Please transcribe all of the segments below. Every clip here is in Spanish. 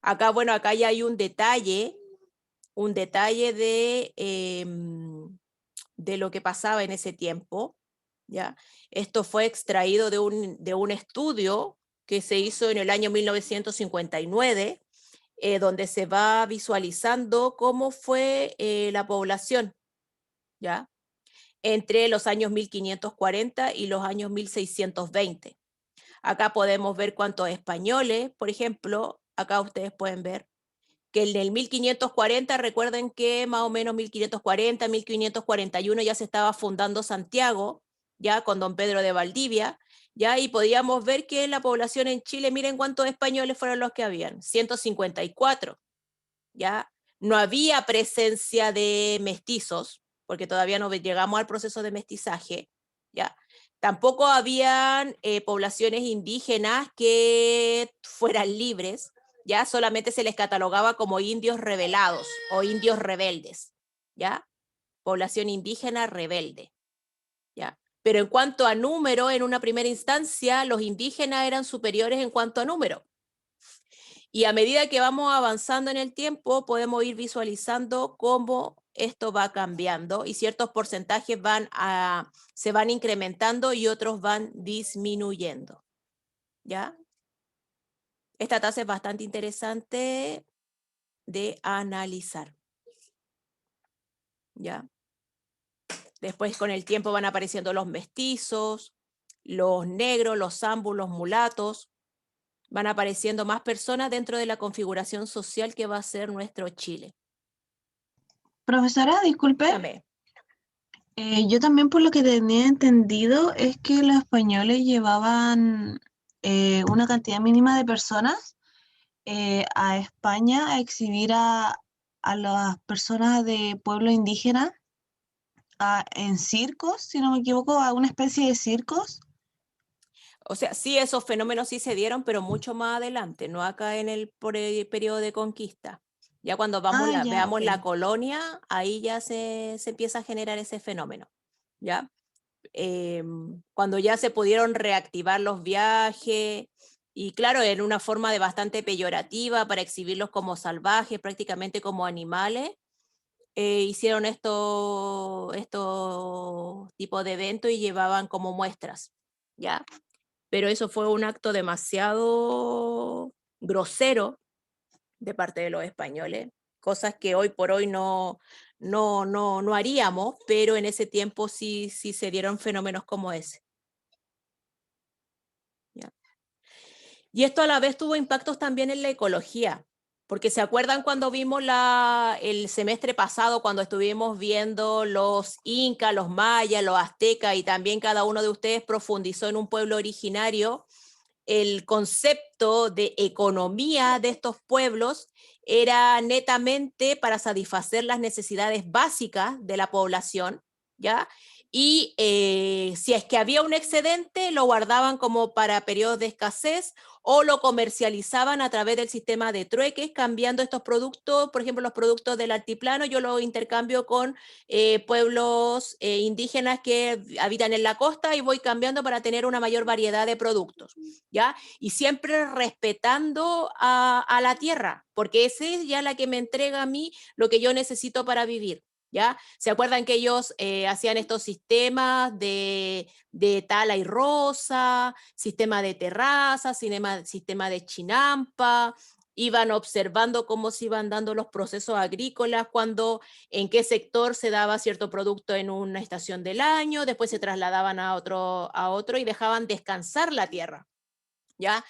Acá, bueno, acá ya hay un detalle de lo que pasaba en ese tiempo, ¿ya? Esto fue extraído de un estudio que se hizo en el año 1959, donde se va visualizando cómo fue la población, ¿ya? Entre los años 1540 y los años 1620. Acá podemos ver cuántos españoles, por ejemplo, acá ustedes pueden ver que en el 1540, recuerden que más o menos 1540, 1541 ya se estaba fundando Santiago, ya con don Pedro de Valdivia, ya, y podíamos ver que la población en Chile, miren cuántos españoles fueron los que habían, 154, ya. No había presencia de mestizos, porque todavía no llegamos al proceso de mestizaje, ya. Tampoco habían poblaciones indígenas que fueran libres, ya solamente se les catalogaba como indios rebelados o indios rebeldes, ya, población indígena rebelde, ya. Pero en cuanto a número, en una primera instancia, los indígenas eran superiores en cuanto a número. Y a medida que vamos avanzando en el tiempo, podemos ir visualizando cómo esto va cambiando y ciertos porcentajes se van incrementando y otros van disminuyendo, ¿ya? Esta tasa es bastante interesante de analizar, ¿ya? Después con el tiempo van apareciendo los mestizos, los negros, los zambus, los mulatos, van apareciendo más personas dentro de la configuración social que va a ser nuestro Chile. Profesora, disculpe, Dígame. yo también por lo que tenía entendido es que los españoles llevaban una cantidad mínima de personas a España a exhibir a las personas de pueblo indígena en circos, si no me equivoco, a una especie de circos. O sea, sí, esos fenómenos sí se dieron, pero mucho más adelante, no acá por el periodo de conquista. Ya cuando Ah, ya, veamos ok. la colonia, ahí ya se empieza a generar ese fenómeno, ¿ya? Cuando ya se pudieron reactivar los viajes, y claro, en una forma de bastante peyorativa para exhibirlos como salvajes, prácticamente como animales, hicieron estos tipos de eventos y llevaban como muestras, ¿ya? Pero eso fue un acto demasiado grosero de parte de los españoles, cosas que hoy por hoy no haríamos, pero en ese tiempo sí se dieron fenómenos como ese. ¿Ya? Y esto a la vez tuvo impactos también en la ecología, porque se acuerdan cuando vimos el semestre pasado, cuando estuvimos viendo los incas, los mayas, los aztecas, y también cada uno de ustedes profundizó en un pueblo originario. El concepto de economía de estos pueblos era netamente para satisfacer las necesidades básicas de la población, ¿ya? Y si es que había un excedente, lo guardaban como para periodos de escasez o lo comercializaban a través del sistema de trueques, cambiando estos productos, por ejemplo, los productos del altiplano, yo los intercambio con pueblos indígenas que habitan en la costa y voy cambiando para tener una mayor variedad de productos, ¿ya? Y siempre respetando a la tierra, porque esa es ya la que me entrega a mí lo que yo necesito para vivir. ¿Ya? ¿Se acuerdan que ellos hacían estos sistemas de tala y rosa, sistema de terraza, sistema de chinampa? Iban observando cómo se iban dando los procesos agrícolas, en qué sector se daba cierto producto en una estación del año, después se trasladaban a otro y dejaban descansar la tierra. ¿Ya?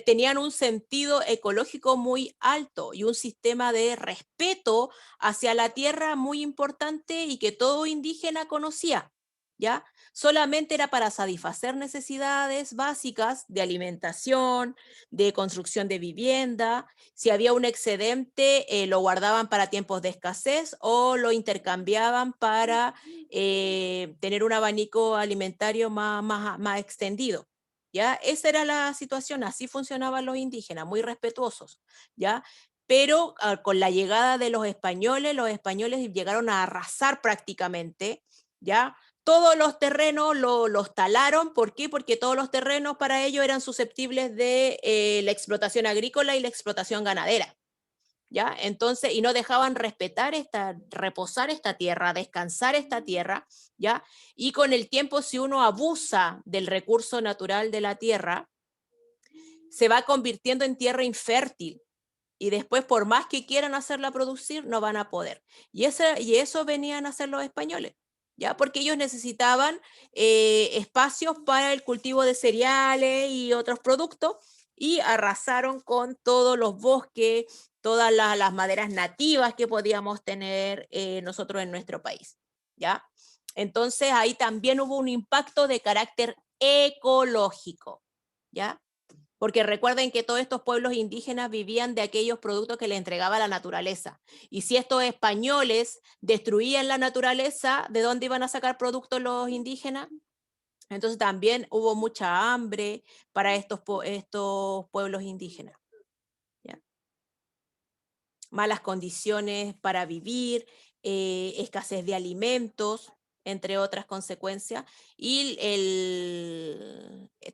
Tenían un sentido ecológico muy alto y un sistema de respeto hacia la tierra muy importante y que todo indígena conocía, ¿ya? Solamente era para satisfacer necesidades básicas de alimentación, de construcción de vivienda. Si había un excedente, lo guardaban para tiempos de escasez o lo intercambiaban para tener un abanico alimentario más extendido. ¿Ya? Esa era la situación, así funcionaban los indígenas, muy respetuosos, ¿ya? Pero con la llegada de los españoles llegaron a arrasar prácticamente, ¿ya? todos los terrenos los talaron. ¿Por qué? Porque todos los terrenos para ellos eran susceptibles de la explotación agrícola y la explotación ganadera. ¿Ya? Entonces, y no dejaban reposar esta tierra, descansar esta tierra, ¿ya? Y con el tiempo, si uno abusa del recurso natural de la tierra, se va convirtiendo en tierra infértil. Y después, por más que quieran hacerla producir, no van a poder. Y eso venían a hacer los españoles, ¿ya? Porque ellos necesitaban espacios para el cultivo de cereales y otros productos, y arrasaron con todos los bosques, todas las maderas nativas que podíamos tener nosotros en nuestro país, ¿ya? Entonces ahí también hubo un impacto de carácter ecológico, ¿ya? Porque recuerden que todos estos pueblos indígenas vivían de aquellos productos que le entregaba la naturaleza. Y si estos españoles destruían la naturaleza, ¿de dónde iban a sacar productos los indígenas? Entonces también hubo mucha hambre para estos pueblos indígenas, ¿ya? Malas condiciones para vivir, escasez de alimentos, entre otras consecuencias, y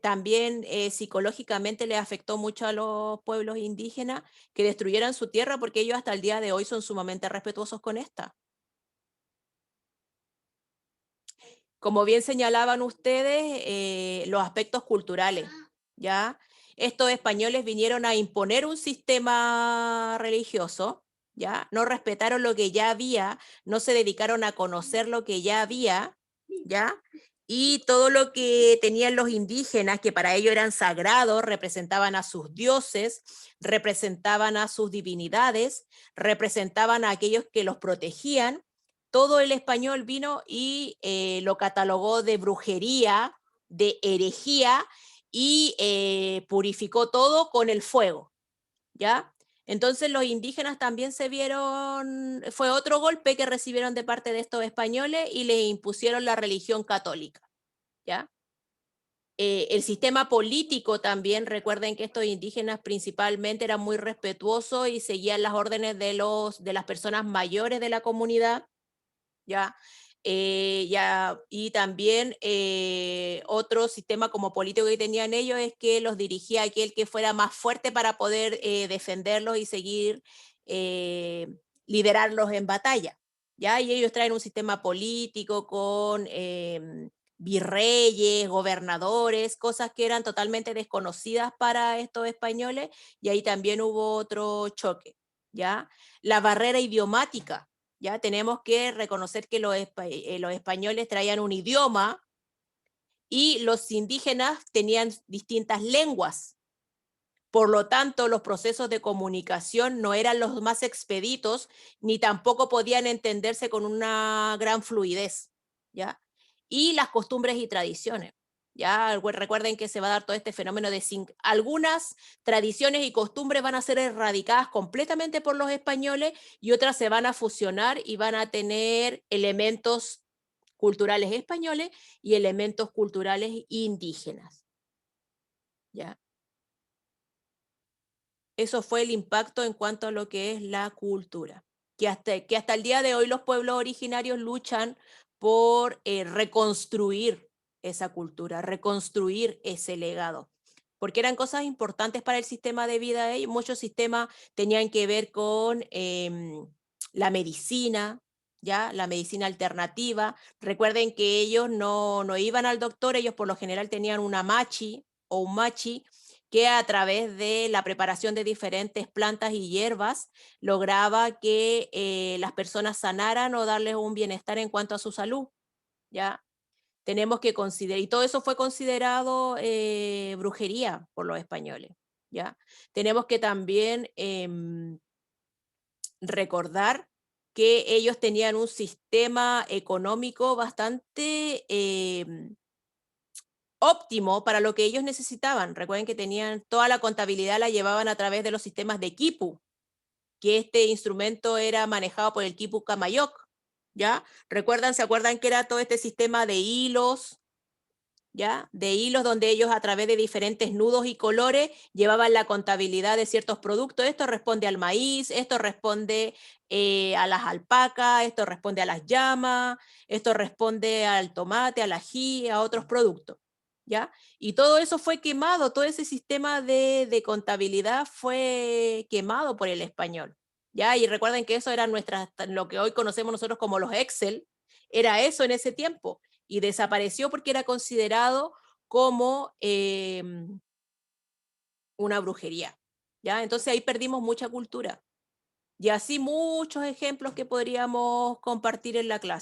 también psicológicamente le afectó mucho a los pueblos indígenas que destruyeran su tierra, porque ellos hasta el día de hoy son sumamente respetuosos con esta. Como bien señalaban ustedes, los aspectos culturales, ¿ya? Estos españoles vinieron a imponer un sistema religioso, ¿ya? No respetaron lo que ya había, no se dedicaron a conocer lo que ya había, ¿ya? Y todo lo que tenían los indígenas, que para ellos eran sagrados, representaban a sus dioses, representaban a sus divinidades, representaban a aquellos que los protegían. Todo el español vino y lo catalogó de brujería, de herejía, y purificó todo con el fuego, ¿ya? Entonces los indígenas también se vieron, fue otro golpe que recibieron de parte de estos españoles y les impusieron la religión católica, ¿ya? El sistema político también, recuerden que estos indígenas principalmente eran muy respetuosos y seguían las órdenes de las personas mayores de la comunidad, ¿ya? Y también otro sistema como político que tenían ellos es que los dirigía aquel que fuera más fuerte para poder defenderlos y seguir liderarlos en batalla, ¿ya? Y ellos traen un sistema político con virreyes, gobernadores, cosas que eran totalmente desconocidas para estos españoles, y ahí también hubo otro choque, ¿ya? La barrera idiomática. Ya tenemos que reconocer que los españoles traían un idioma y los indígenas tenían distintas lenguas. Por lo tanto, los procesos de comunicación no eran los más expeditos, ni tampoco podían entenderse con una gran fluidez, ¿ya? Y las costumbres y tradiciones. Ya recuerden que se va a dar todo este fenómeno de algunas tradiciones y costumbres van a ser erradicadas completamente por los españoles y otras se van a fusionar y van a tener elementos culturales españoles y elementos culturales indígenas. ¿Ya? Eso fue el impacto en cuanto a lo que es la cultura, que hasta el día de hoy los pueblos originarios luchan por reconstruir esa cultura, reconstruir ese legado, porque eran cosas importantes para el sistema de vida de ellos. Muchos sistemas tenían que ver con la medicina, ¿ya? La medicina alternativa. Recuerden que ellos no iban al doctor, ellos por lo general tenían una machi o un machi, que a través de la preparación de diferentes plantas y hierbas lograba que las personas sanaran o darles un bienestar en cuanto a su salud, ¿ya? Tenemos que considerar, y todo eso fue considerado brujería por los españoles, ¿ya? Tenemos que también recordar que ellos tenían un sistema económico bastante óptimo para lo que ellos necesitaban. Recuerden que tenían toda la contabilidad, la llevaban a través de los sistemas de Quipu, que este instrumento era manejado por el Quipu Camayoc, ¿ya? ¿Se acuerdan que era todo este sistema de hilos ¿ya? De hilos donde ellos a través de diferentes nudos y colores llevaban la contabilidad de ciertos productos. Esto responde al maíz, esto responde a las alpacas, esto responde a las llamas, esto responde al tomate, al ají, a otros productos, ¿ya? Y todo eso fue quemado, todo ese sistema de contabilidad fue quemado por el español, ¿ya? Y recuerden que eso era lo que hoy conocemos nosotros como los Excel, era eso en ese tiempo y desapareció porque era considerado como una brujería, ¿ya? Entonces ahí perdimos mucha cultura. Y así muchos ejemplos que podríamos compartir en la clase.